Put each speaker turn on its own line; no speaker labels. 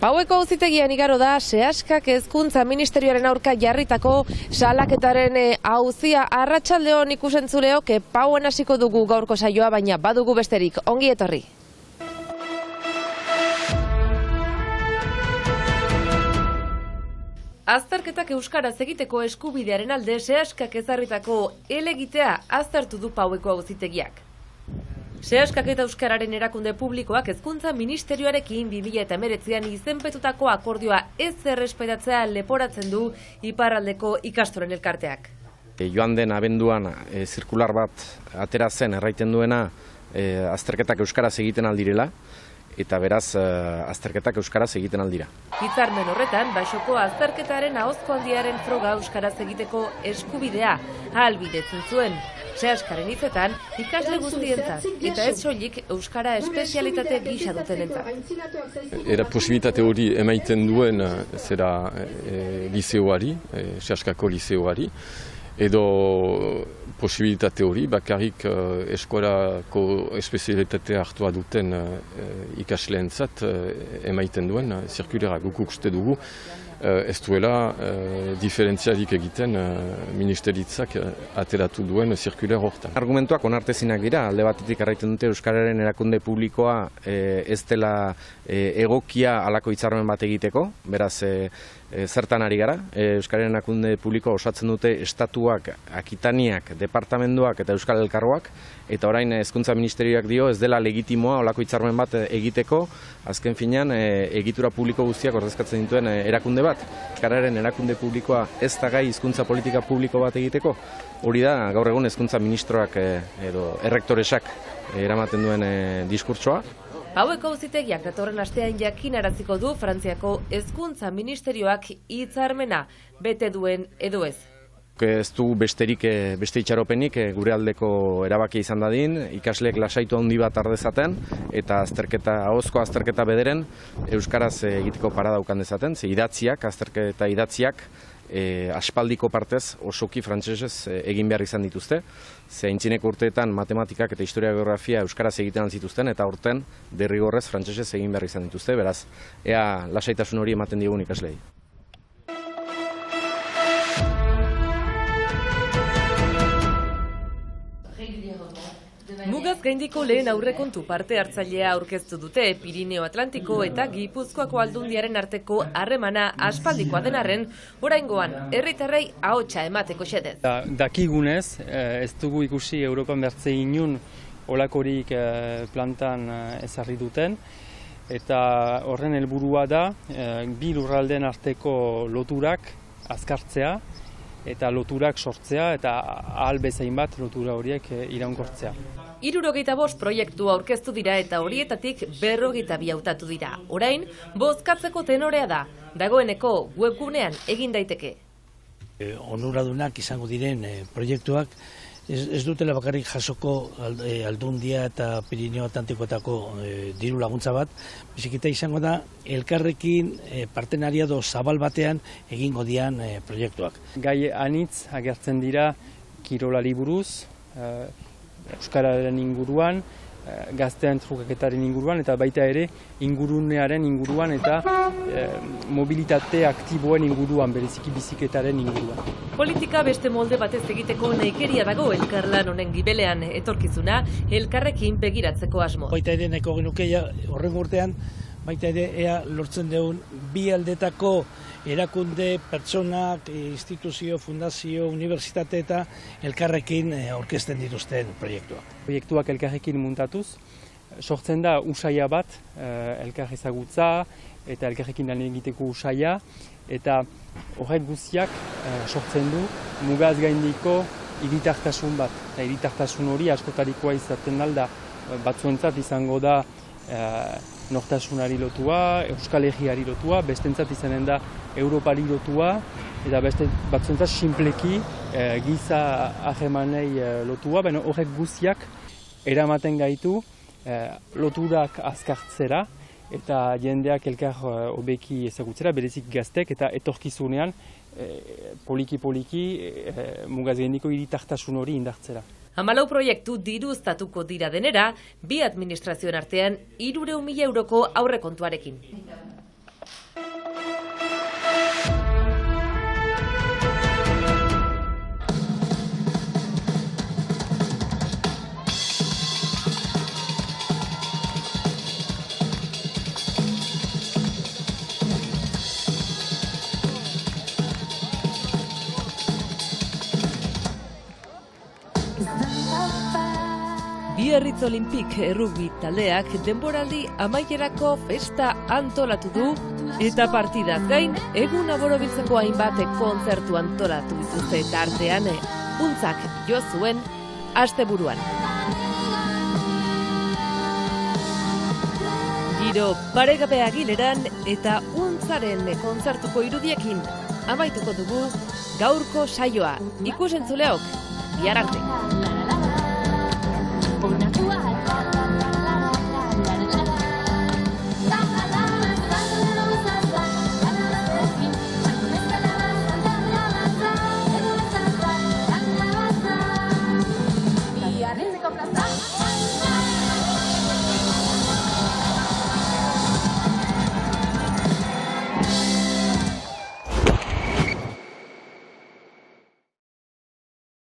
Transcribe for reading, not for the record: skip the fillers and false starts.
Paueko auzitegian igaro da Seaskak Hezkuntza Ministerioaren aurka jarritako salaketaren auzia. Arratsaldeon ikusentzuleok, Pauen hasiko dugu gaurko saioa, baina badugu besterik. Ongi etorri. Azterketak euskaraz egiteko eskubidearen alde Seaskak ezarritako helegitea aztertu du Paueko auzitegiak. Seaskak eta euskararen erakunde publikoak Hezkuntza Ministerioarekin 2019an izenpetutako akordioa ez errespetatzea leporatzen du iparraldeko ikastolen elkarteak.
Joan den abenduan zirkular bat atera zen erraiten duena azterketak euskaraz egiten aldirela, eta beraz azterketak euskaraz egiten aldira.
Hitzarmen horretan, Baxoko azterketaren ahozkoaldiaren froga euskaraz egiteko eskubidea ahalbidetzen zuen. Seaskaren hitzetan, ikasle guztientzat, eta ez soilik euskara espezialitate gisa dutenentzat.
Era posibilitate hori emaiten duen zera liceoari, Seaskako liceoari, edo posibilitate hori bakarrik eskolako espezialitatea hartua duten ikasleentzat emaiten duen zirkulera. Guk uste dugu ez duela diferentziarik egiten ministeritzak ateratu duen zirkuler hortan.
Argumentuak onartezinak dira, alde batetik erraiten dute euskararen erakunde publikoa ez dela egokia halako hitzarmen bat egiteko, beraz zertan ari gara. Euskararen erakunde publikoa osatzen dute estatuak, akitaniak, departamenduak eta euskal elkargoak, eta orain Hezkuntza Ministerioak dio ez dela legitimoa halako hitzarmen bat egiteko, azken finean egitura publiko guztiak ordezkatzen dituen erakunde bat. Euskararen erakunde publikoa ez da gai hizkuntza politika publiko bat egiteko. Hori da gaur egun Hezkuntza Ministroak edo errektoresak eramaten duen diskurtsoa.
Paueko auzitegiak datorren astean jakinaraziko du Frantziako Hezkuntza Ministerioak hitzarmena bete duen edo ez.
Ez du beste itxaropenik gure aldeko erabakia izan dadin, ikasleek lasaitu handi bat ardezaten eta ahozko azterketa bederen euskaraz egiteko parada ukan dezaten, azterketa idatziak aspaldiko partez osoki frantsesez egin behar izan dituzte. Ze aintzineko urteetan matematikak eta historia geografia euskaraz egiten altzituzten eta aurten derrigorrez frantsesez egin behar izan dituzte, beraz, ea lasaitasun hori ematen diegun ikaslei.
Mugaz gaindiko lehen aurrekontu parte hartzailea aurkeztu dute Pirineo Atlantiko eta Gipuzkoako Aldundiaren arteko harremana aspaldikoa den arren, oraingoan herritarrei ahotsa emateko xedez.
Dakigunez, ez dugu ikusi Europan bertze inun olakorik plantan ezarri duten, eta horren helburua da bi lurraldeen arteko loturak azkartzea, eta loturak sortzea eta ahal bezain bat lotura horiek iraunkortzea.
75 proiektu aurkeztu dira eta horietatik 52 hautatu dira. Orain, bozkatzeko tenorea da, dagoeneko webgunean egin daiteke.
Onuradunak izango diren proiektuak ez dutela bakarrik jasoko Aldundia eta Pirineo Atlantikoetako diru laguntza bat, bizikita izango da elkarrekin partenariado zabal batean egingo dian proiektuak.
Gai anitz agertzen dira kirolari buruz, euskararen inguruan, gaztean trukaketaren inguruan, eta baita ere ingurunearen inguruan eta mobilitate aktiboen inguruan, bereziki bizikletaren inguruan.
Politika beste molde batez egiteko nahikeria dago elkarlan honen gibelean, etorkizuna elkarrekin begiratzeko asmo.
Baita ere nahiko genuke horren urtean, baita ere ea lortzen dugun bi aldetako erakunde, pertsonak, instituzio, fundazio, unibertsitate eta elkarrekin aurkezten dituzten proiektuak.
Proiektuak elkarrekin muntatuz, sortzen da usaia bat, elkar ezagutza eta elkarrekin lan egiteko usaia, eta horrek guztiak sortzen du mugaz gaindiko hiritartasun bat. Eta hiritartasun hori askotarikoa izaten alda, batzuentzat izango da nortasunari lotua, Euskal Herriari lotua, bestentzat izanen da Europari lotua, eta beste batzuentzat sinpleki giza harremanei lotua, baina horrek guztiak eramaten gaitu loturak azkartzera eta jendeak elkar hobeki ezagutzera, berezik gaztek eta etorkizunean poliki-poliki mugaz gaindiko hiritartasun hori indartzera.
14 proiektu diruztatuko dira denera, bi administrazioen artean 300.000 euroko aurrekontuarekin. Biarritz Olimpik errugbi taldeak denboraldi amaierako festa antolatu du eta partidaz gain eguna borobiltzeko hainbat kontzertu antolatu dituzte eta artean untzak jo zuen asteburuan. Giro paregabea Gileran eta untzaren kontzertuko irudiekin amaituko dugu gaurko saioa. Ikus-entzuleok, bihar arte.